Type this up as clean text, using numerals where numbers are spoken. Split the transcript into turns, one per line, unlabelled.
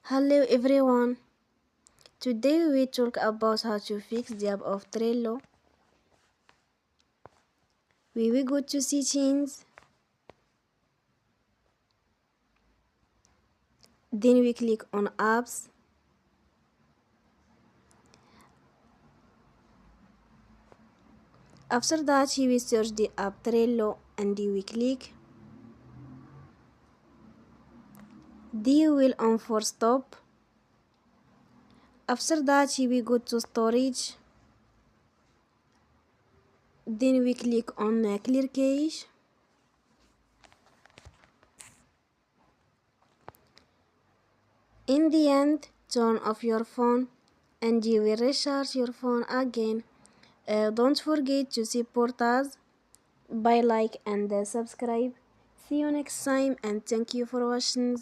Hello everyone. Today we talk about how to fix the app of Trello. We will go to settings. Then we click on apps. After that we search the app Trello and we click. Then we will on for stop. After that we go to storage. Then we click on clear cache. In the end, turn off your phone and you will recharge your phone again. Don't forget to support us by like and subscribe. See you next time and thank you for watching.